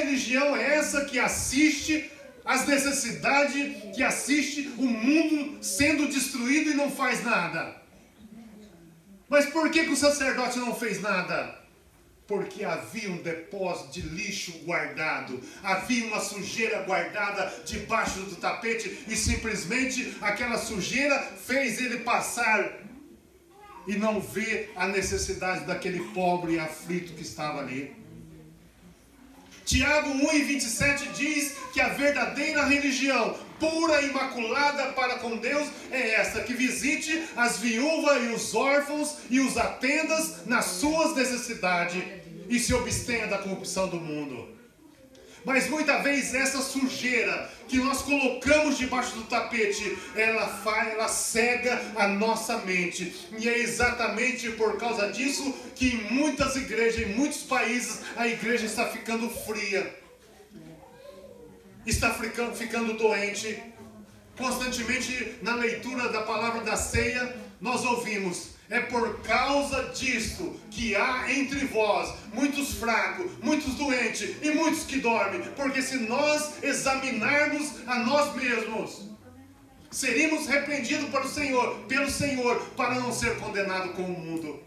religião é essa que assiste as necessidades, que assiste o mundo sendo destruído e não faz nada? Mas por que o sacerdote não fez nada? Porque havia um depósito de lixo guardado, havia uma sujeira guardada debaixo do tapete e simplesmente aquela sujeira fez ele passar e não ver a necessidade daquele pobre aflito que estava ali. Tiago 1:27 diz que a verdadeira religião, pura e imaculada para com Deus, é esta, que visite as viúvas e os órfãos e os atendas nas suas necessidades e se abstenha da corrupção do mundo. Mas muitas vezes essa sujeira que nós colocamos debaixo do tapete, ela cega a nossa mente. E é exatamente por causa disso que em muitas igrejas, em muitos países, a igreja está ficando fria. Está ficando doente. Constantemente na leitura da palavra da ceia, nós ouvimos: é por causa disto que há entre vós muitos fracos, muitos doentes e muitos que dormem. Porque se nós examinarmos a nós mesmos, seríamos repreendidos pelo Senhor, para não ser condenados com o mundo.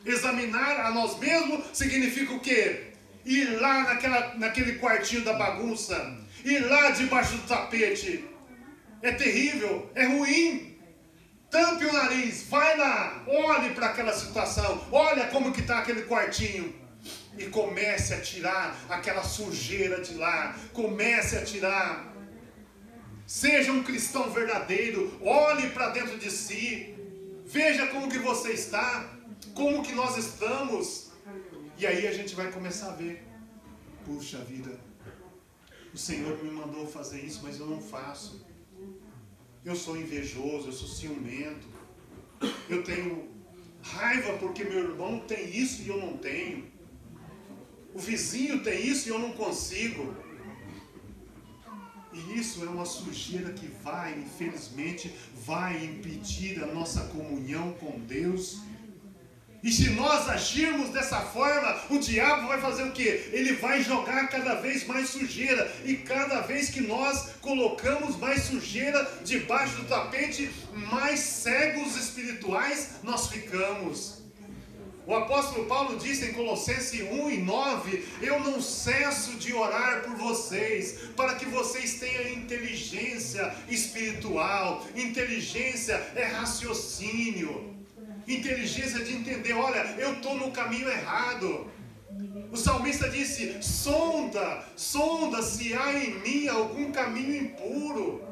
Examinar a nós mesmos significa o quê? Ir lá naquele quartinho da bagunça, ir lá debaixo do tapete. É terrível, é ruim. Tampe o nariz, vai lá, olhe para aquela situação, olha como que está aquele quartinho e comece a tirar aquela sujeira de lá, comece a tirar. Seja um cristão verdadeiro, olhe para dentro de si, veja como que você está, como que nós estamos, e aí a gente vai começar a ver: puxa vida, o Senhor me mandou fazer isso, mas eu não faço. Eu sou invejoso, eu sou ciumento, eu tenho raiva porque meu irmão tem isso e eu não tenho. O vizinho tem isso e eu não consigo. E isso é uma sujeira que infelizmente, vai impedir a nossa comunhão com Deus. E se nós agirmos dessa forma, o diabo vai fazer o quê? Ele vai jogar cada vez mais sujeira. E cada vez que nós colocamos mais sujeira debaixo do tapete, mais cegos espirituais nós ficamos. O apóstolo Paulo disse em Colossenses 1:9: eu não cesso de orar por vocês, para que vocês tenham inteligência espiritual. Inteligência é raciocínio. Inteligência de entender: olha, eu estou no caminho errado. O salmista disse: sonda se há em mim algum caminho impuro,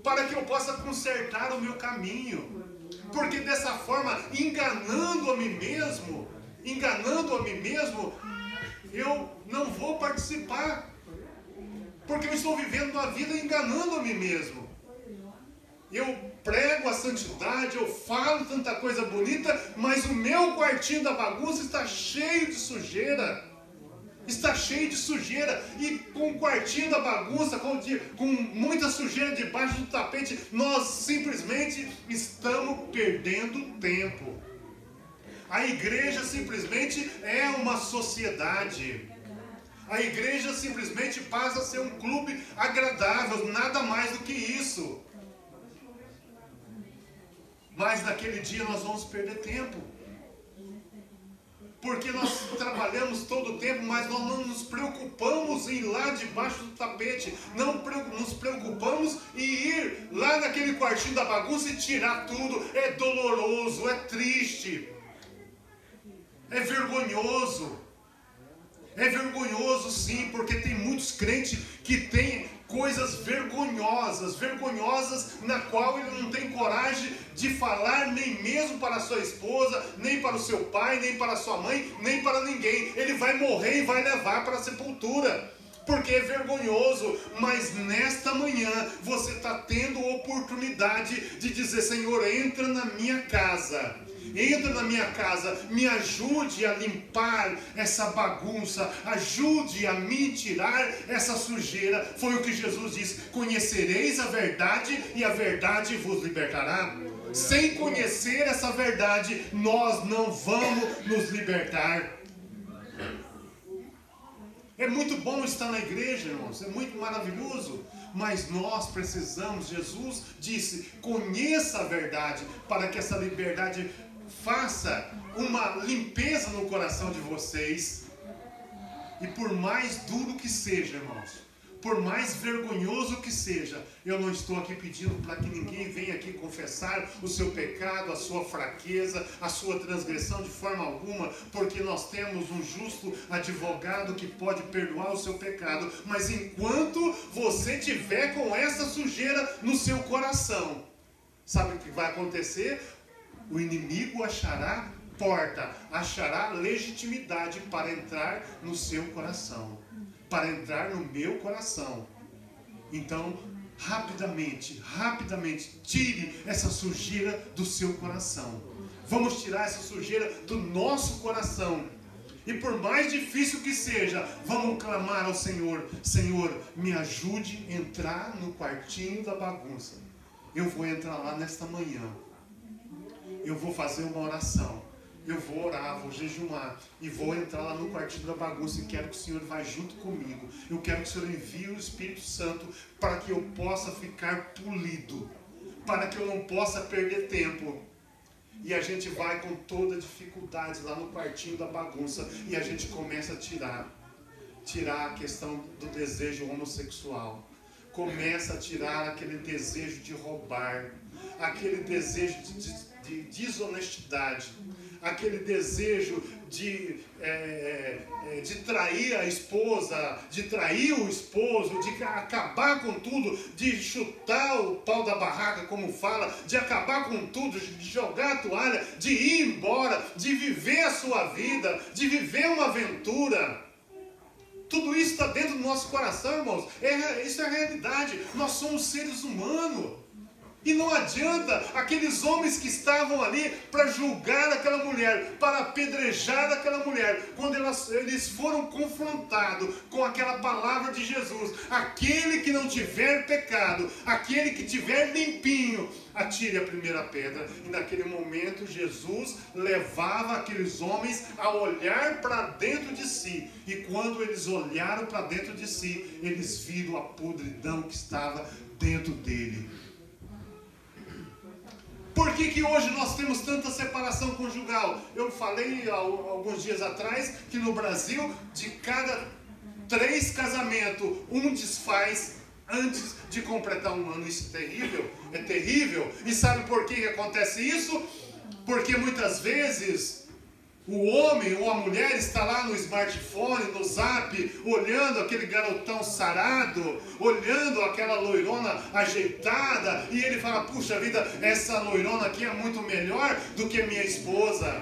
para que eu possa consertar o meu caminho. Porque dessa forma, enganando a mim mesmo, eu não vou participar. Porque eu estou vivendo uma vida enganando a mim mesmo. Eu prego a santidade, eu falo tanta coisa bonita, mas o meu quartinho da bagunça está cheio de sujeira. Está cheio de sujeira. E com o quartinho da bagunça, com muita sujeira debaixo do tapete, nós simplesmente estamos perdendo tempo. A igreja simplesmente é uma sociedade. A igreja simplesmente passa a ser um clube agradável, nada mais do que isso. Mas naquele dia nós vamos perder tempo. Porque nós trabalhamos todo o tempo, mas nós não nos preocupamos em ir lá debaixo do tapete. Não nos preocupamos em ir lá naquele quartinho da bagunça e tirar tudo. É doloroso, é triste. É vergonhoso. É vergonhoso sim, porque tem muitos crentes que têm coisas vergonhosas, na qual ele não tem coragem de falar nem mesmo para a sua esposa, nem para o seu pai, nem para a sua mãe, nem para ninguém. Ele vai morrer e vai levar para a sepultura, porque é vergonhoso. Mas nesta manhã você está tendo a oportunidade de dizer: Senhor, entra na minha casa. Entra na minha casa, me ajude a limpar essa bagunça, ajude a me tirar essa sujeira. Foi o que Jesus disse: conhecereis a verdade e a verdade vos libertará. Sem conhecer essa verdade, nós não vamos nos libertar. É muito bom estar na igreja, irmãos, é muito maravilhoso, mas nós precisamos, Jesus disse, conheça a verdade, para que essa liberdade faça uma limpeza no coração de vocês. E por mais duro que seja, irmãos, por mais vergonhoso que seja, eu não estou aqui pedindo para que ninguém venha aqui confessar o seu pecado, a sua fraqueza, a sua transgressão de forma alguma, porque nós temos um justo advogado que pode perdoar o seu pecado. Mas enquanto você tiver com essa sujeira no seu coração, sabe o que vai acontecer? O inimigo achará porta, achará legitimidade para entrar no seu coração, para entrar no meu coração. Então, rapidamente, tire essa sujeira do seu coração. Vamos tirar essa sujeira do nosso coração. E por mais difícil que seja, vamos clamar ao Senhor. Senhor, me ajude a entrar no quartinho da bagunça. Eu vou entrar lá nesta manhã. Eu vou fazer uma oração. Eu vou orar, vou jejuar e vou entrar lá no quartinho da bagunça e quero que o Senhor vá junto comigo. Eu quero que o Senhor envie o Espírito Santo para que eu possa ficar polido, para que eu não possa perder tempo. E a gente vai com toda dificuldade lá no quartinho da bagunça e a gente começa a tirar a questão do desejo homossexual. Começa a tirar aquele desejo de roubar, aquele desejo de desonestidade, aquele desejo de trair a esposa, de trair o esposo, de acabar com tudo, de chutar o pau da barraca, como fala, de acabar com tudo, de jogar a toalha, de ir embora, de viver a sua vida, de viver uma aventura. Tudo isso está dentro do nosso coração, irmãos. Isso é a realidade. Nós somos seres humanos. E não adianta aqueles homens que estavam ali para julgar aquela mulher, para apedrejar aquela mulher, quando eles foram confrontados com aquela palavra de Jesus: aquele que não tiver pecado, aquele que tiver limpinho, atire a primeira pedra. E naquele momento Jesus levava aqueles homens a olhar para dentro de si. E quando eles olharam para dentro de si, eles viram a podridão que estava dentro dele. Por que hoje nós temos tanta separação conjugal? Eu falei alguns dias atrás que no Brasil, de cada 3 casamentos, um desfaz antes de completar um ano. Isso é terrível, é terrível. E sabe por que acontece isso? Porque muitas vezes o homem ou a mulher está lá no smartphone, no zap, olhando aquele garotão sarado, olhando aquela loirona ajeitada, e ele fala: puxa vida, essa loirona aqui é muito melhor do que minha esposa.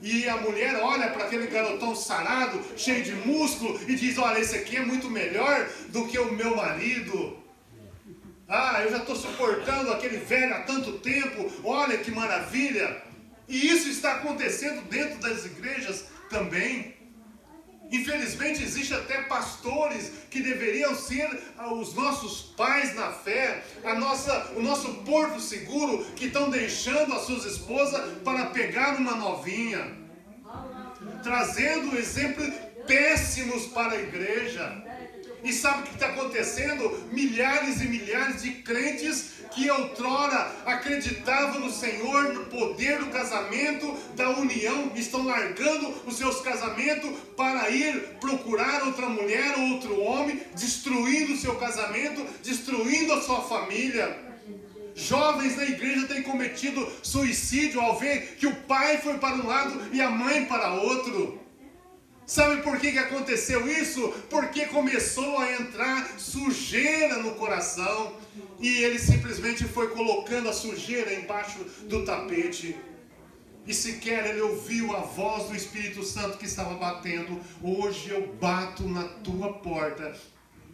E a mulher olha para aquele garotão sarado, cheio de músculo, e diz: olha, esse aqui é muito melhor do que o meu marido. Ah, eu já estou suportando aquele velho há tanto tempo, olha que maravilha. E isso está acontecendo dentro das igrejas também. Infelizmente, existe até pastores que deveriam ser os nossos pais na fé, o nosso porto seguro, que estão deixando as suas esposas para pegar uma novinha, trazendo exemplos péssimos para a igreja. E sabe o que está acontecendo? Milhares e milhares de crentes que outrora acreditavam no Senhor, no poder do casamento, da união, estão largando os seus casamentos para ir procurar outra mulher ou outro homem, destruindo o seu casamento, destruindo a sua família. Jovens na igreja têm cometido suicídio ao ver que o pai foi para um lado e a mãe para outro. Sabe por que aconteceu isso? Porque começou a entrar sujeira no coração e ele simplesmente foi colocando a sujeira embaixo do tapete. E sequer ele ouviu a voz do Espírito Santo que estava batendo: hoje eu bato na tua porta.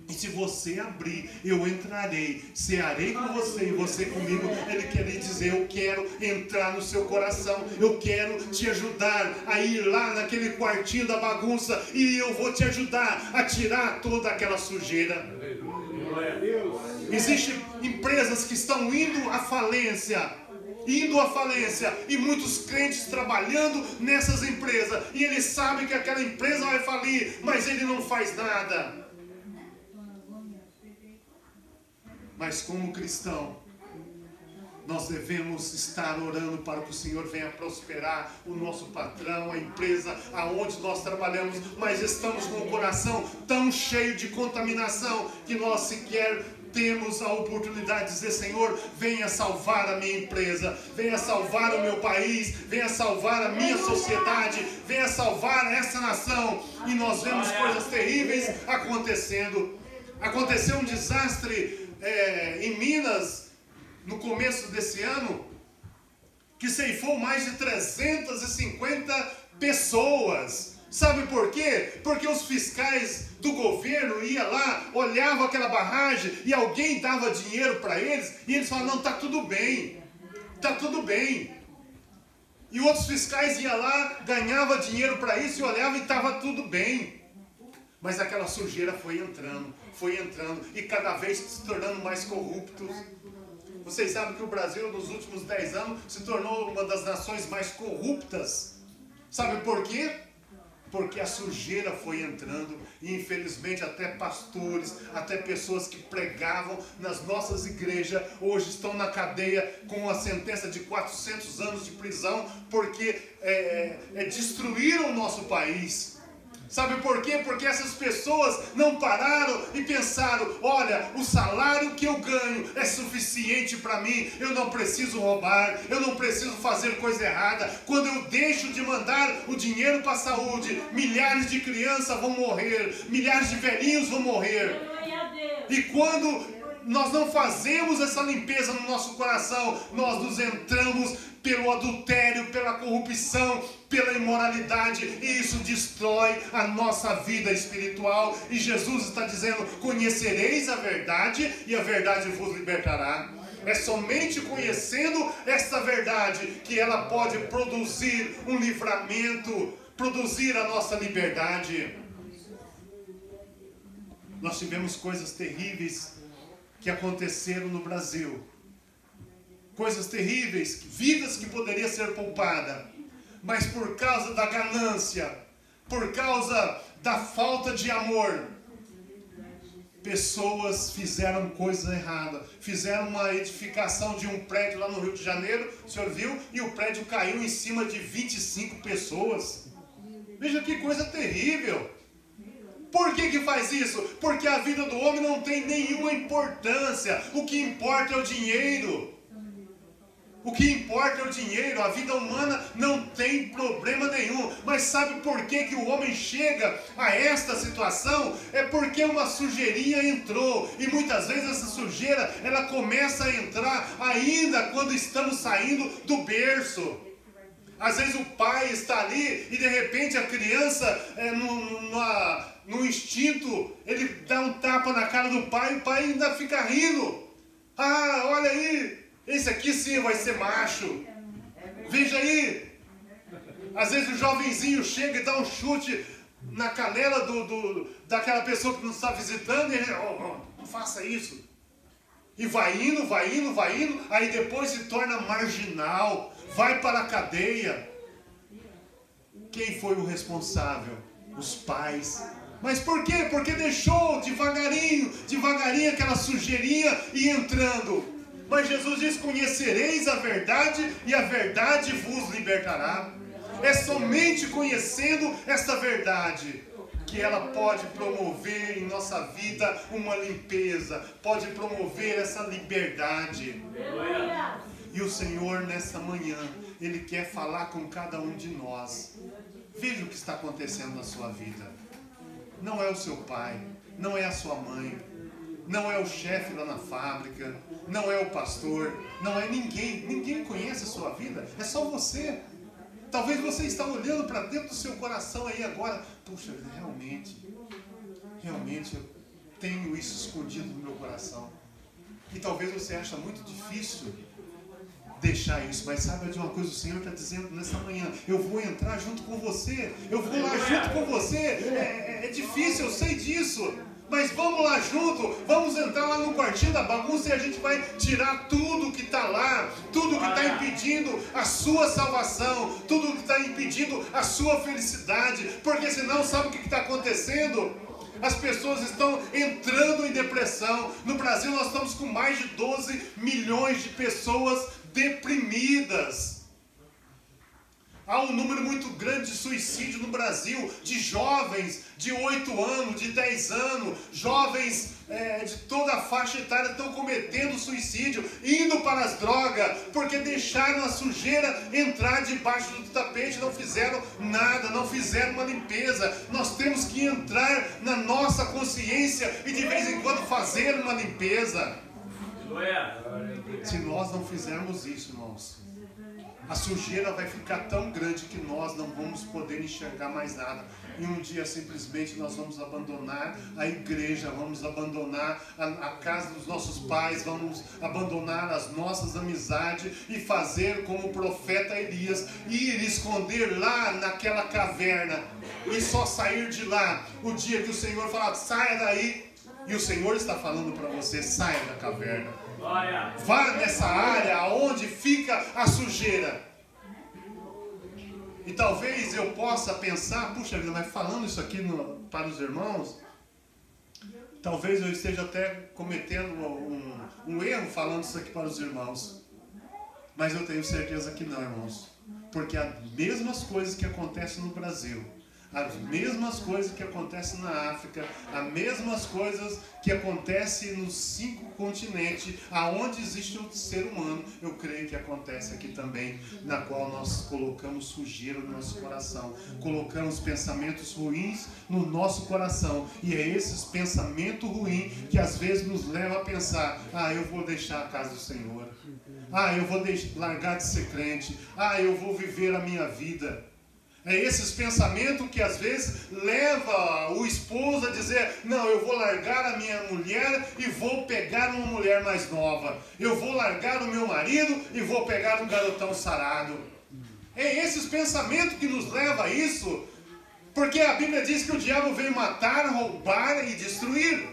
E se você abrir, eu entrarei, cearei com você e você comigo. Ele quer lhe dizer: eu quero entrar no seu coração, eu quero te ajudar a ir lá naquele quartinho da bagunça, e eu vou te ajudar a tirar toda aquela sujeira. Existem empresas que estão indo à falência indo à falência, e muitos crentes trabalhando nessas empresas, e ele sabe que aquela empresa vai falir, mas ele não faz nada. Mas como cristão, nós devemos estar orando para que o Senhor venha prosperar o nosso patrão, a empresa aonde nós trabalhamos, mas estamos com o coração tão cheio de contaminação que nós sequer temos a oportunidade de dizer: Senhor, venha salvar a minha empresa, venha salvar o meu país, venha salvar a minha sociedade, venha salvar essa nação. E nós vemos coisas terríveis acontecendo. Aconteceu um desastre em Minas no começo desse ano, que ceifou mais de 350 pessoas. Sabe por quê? Porque os fiscais do governo iam lá, olhavam aquela barragem e alguém dava dinheiro para eles, e eles falavam: não, está tudo bem, está tudo bem. E outros fiscais iam lá, ganhavam dinheiro para isso e olhavam e estava tudo bem. Mas aquela sujeira foi entrando, e cada vez se tornando mais corruptos. Vocês sabem que o Brasil, nos últimos 10 anos, se tornou uma das nações mais corruptas. Sabe por quê? Porque a sujeira foi entrando, e infelizmente até pastores, até pessoas que pregavam nas nossas igrejas, hoje estão na cadeia com a sentença de 400 anos de prisão, porque destruíram o nosso país. Sabe por quê? Porque essas pessoas não pararam e pensaram: olha, o salário que eu ganho é suficiente para mim, eu não preciso roubar, eu não preciso fazer coisa errada. Quando eu deixo de mandar o dinheiro para a saúde, milhares de crianças vão morrer, milhares de velhinhos vão morrer. E quando nós não fazemos essa limpeza no nosso coração, nós nos entramos pelo adultério, pela corrupção, pela imoralidade, e isso destrói a nossa vida espiritual. E Jesus está dizendo: conhecereis a verdade, e a verdade vos libertará. É somente conhecendo esta verdade que ela pode produzir um livramento, produzir a nossa liberdade. Nós tivemos coisas terríveis que aconteceram no Brasil. Coisas terríveis, vidas que poderiam ser poupadas, mas por causa da ganância, por causa da falta de amor, pessoas fizeram coisa errada. Fizeram uma edificação de um prédio lá no Rio de Janeiro, o senhor viu? E o prédio caiu em cima de 25 pessoas. Veja que coisa terrível. Por que faz isso? Porque a vida do homem não tem nenhuma importância. O que importa é o dinheiro. O que importa é o dinheiro. A vida humana não tem problema nenhum. Mas sabe por que o homem chega a esta situação? É porque uma sujeirinha entrou. E muitas vezes essa sujeira, ela começa a entrar ainda quando estamos saindo do berço. Às vezes o pai está ali e de repente a criança, no instinto, ele dá um tapa na cara do pai e o pai ainda fica rindo. Ah, olha aí, esse aqui sim vai ser macho. Veja aí. Às vezes o jovenzinho chega e dá um chute na canela daquela pessoa que nos está visitando e ele: não faça isso. E vai indo, aí depois se torna marginal, vai para a cadeia. Quem foi o responsável? Os pais. Mas por quê? Porque deixou devagarinho aquela sujeirinha ir entrando. Mas Jesus diz: conhecereis a verdade e a verdade vos libertará. É somente conhecendo esta verdade que ela pode promover em nossa vida uma limpeza, pode promover essa liberdade. E o Senhor, nessa manhã, Ele quer falar com cada um de nós. Veja o que está acontecendo na sua vida. Não é o seu pai, não é a sua mãe, não é o chefe lá na fábrica, não é o pastor, não é ninguém. Ninguém conhece a sua vida, é só você. Talvez você está olhando para dentro do seu coração aí agora: puxa, realmente eu tenho isso escondido no meu coração. E talvez você ache muito difícil deixar isso. Mas sabe de uma coisa, o Senhor está dizendo nessa manhã, eu vou entrar junto com você, eu vou lá junto com você. É difícil, eu sei disso, mas vamos lá junto, vamos entrar lá no quartinho da bagunça e a gente vai tirar tudo que está lá, tudo que está impedindo a sua salvação, tudo que está impedindo a sua felicidade, porque senão sabe o que está acontecendo? As pessoas estão entrando em depressão. No Brasil nós estamos com mais de 12 milhões de pessoas deprimidas. Há um número muito grande de suicídio no Brasil, de jovens de 8 anos, de 10 anos, jovens de toda a faixa etária estão cometendo suicídio, indo para as drogas, porque deixaram a sujeira entrar debaixo do tapete, não fizeram nada, não fizeram uma limpeza. Nós temos que entrar na nossa consciência e de vez em quando fazer uma limpeza. Se nós não fizermos isso, irmãos, a sujeira vai ficar tão grande que nós não vamos poder enxergar mais nada. E um dia simplesmente nós vamos abandonar a igreja, vamos abandonar a casa dos nossos pais, vamos abandonar as nossas amizades e fazer como o profeta Elias, ir esconder lá naquela caverna e só sair de lá o dia que o Senhor falar, saia daí. E o Senhor está falando para você, saia da caverna. Vá nessa área onde fica a sujeira. E talvez eu possa pensar, puxa vida, mas falando isso aqui para os irmãos, talvez eu esteja até cometendo um erro falando isso aqui para os irmãos. Mas eu tenho certeza que não, irmãos. Porque as mesmas coisas que acontecem no Brasil, as mesmas coisas que acontecem na África, as mesmas coisas que acontecem nos 5 continentes, aonde existe o ser humano, eu creio que acontece aqui também, na qual nós colocamos sujeira no nosso coração, colocamos pensamentos ruins no nosso coração, e é esses pensamentos ruins que às vezes nos levam a pensar, eu vou deixar a casa do Senhor, eu vou largar de ser crente, eu vou viver a minha vida. É esses pensamentos que às vezes leva o esposo a dizer, não, eu vou largar a minha mulher e vou pegar uma mulher mais nova. Eu vou largar o meu marido e vou pegar um garotão sarado. É esses pensamentos que nos levam a isso, porque a Bíblia diz que o diabo veio matar, roubar e destruir.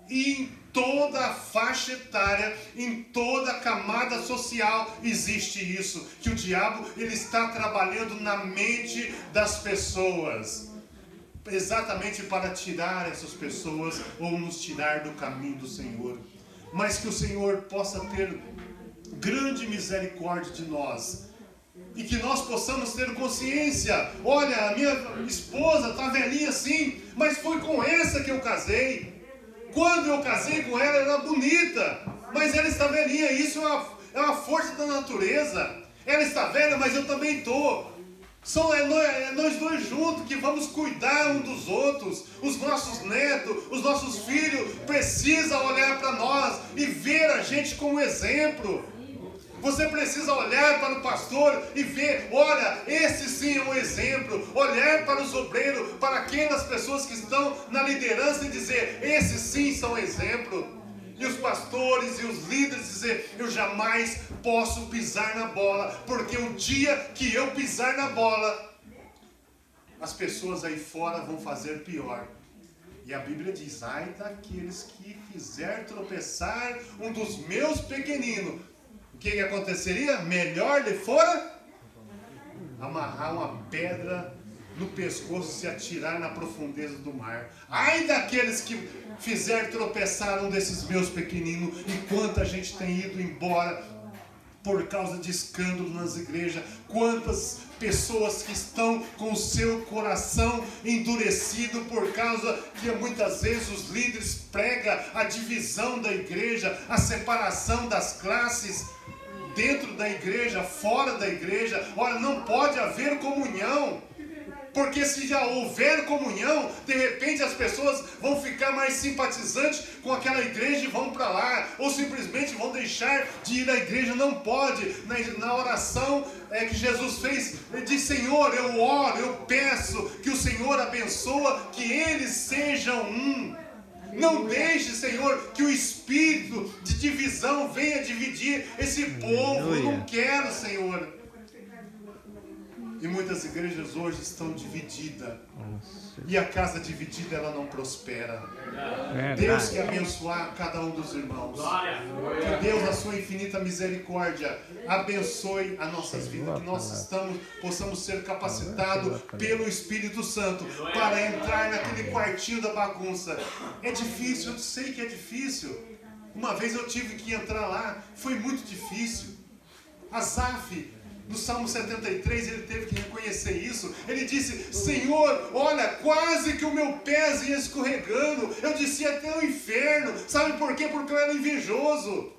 E em toda a faixa etária, em toda a camada social existe isso, que o diabo ele está trabalhando na mente das pessoas, exatamente para tirar essas pessoas ou nos tirar do caminho do Senhor. Mas que o Senhor possa ter grande misericórdia de nós e que nós possamos ter consciência, olha, a minha esposa está velhinha assim, mas foi com essa que eu casei. Quando eu casei com ela, ela era bonita, mas ela está velhinha. Isso é uma força da natureza. Ela está velha, mas eu também estou. Nós dois juntos que vamos cuidar um dos outros. Os nossos netos, os nossos filhos precisam olhar para nós e ver a gente como exemplo. Você precisa olhar para o pastor e ver, olha, esse sim é um exemplo. Olhar para os obreiros, para aquelas pessoas que estão na liderança e dizer, esses sim são exemplo. E os pastores e os líderes dizer, eu jamais posso pisar na bola, porque o dia que eu pisar na bola, as pessoas aí fora vão fazer pior. E a Bíblia diz, ai daqueles que fizer tropeçar um dos meus pequeninos. O que aconteceria? Melhor lhe fora amarrar uma pedra no pescoço e se atirar na profundeza do mar. Ai daqueles que fizer tropeçar um desses meus pequeninos. E quanta gente tem ido embora por causa de escândalos nas igrejas. Quantas pessoas que estão com o seu coração endurecido por causa que muitas vezes os líderes pregam a divisão da igreja, a separação das classes dentro da igreja, fora da igreja. Olha, não pode haver comunhão, porque se já houver comunhão, de repente as pessoas vão ficar mais simpatizantes com aquela igreja e vão para lá, ou simplesmente vão deixar de ir à igreja. Não pode. Na oração que Jesus fez, ele diz, Senhor, eu oro, eu peço que o Senhor abençoe, que eles sejam um. Não deixe, Senhor, que o espírito de divisão venha dividir esse povo. Eu não quero, Senhor. E muitas igrejas hoje estão divididas. E a casa dividida, ela não prospera. Deus quer abençoar cada um dos irmãos. Que Deus, na sua infinita misericórdia, abençoe as nossas vidas. Que nós possamos ser capacitados pelo Espírito Santo para entrar naquele quartinho da bagunça. É difícil, eu sei que é difícil. Uma vez eu tive que entrar lá, foi muito difícil. Asaf, no Salmo 73, ele teve que reconhecer isso. Ele disse: Senhor, olha, quase que o meu pé ia escorregando. Eu descia até o inferno. Sabe por quê? Porque eu era invejoso.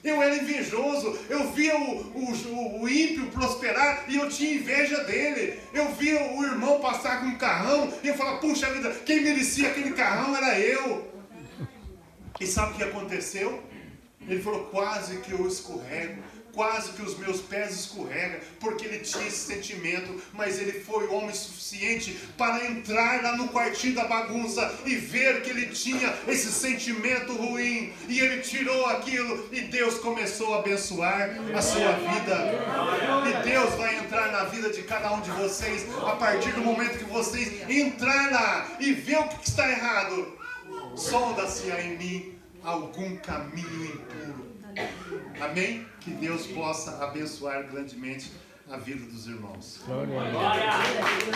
Eu era invejoso. Eu via o ímpio prosperar e eu tinha inveja dele. Eu via o irmão passar com um carrão e eu falava: puxa vida, quem merecia aquele carrão era eu. E sabe o que aconteceu? Ele falou: quase que eu escorrego. Quase que os meus pés escorregam, porque ele tinha esse sentimento, mas ele foi homem suficiente para entrar lá no quartinho da bagunça e ver que ele tinha esse sentimento ruim, e ele tirou aquilo, e Deus começou a abençoar a sua vida. E Deus vai entrar na vida de cada um de vocês, a partir do momento que vocês entrar lá e ver o que está errado. Sonda-se em mim algum caminho impuro. Amém? Que Deus possa abençoar grandemente a vida dos irmãos. Glória a Deus.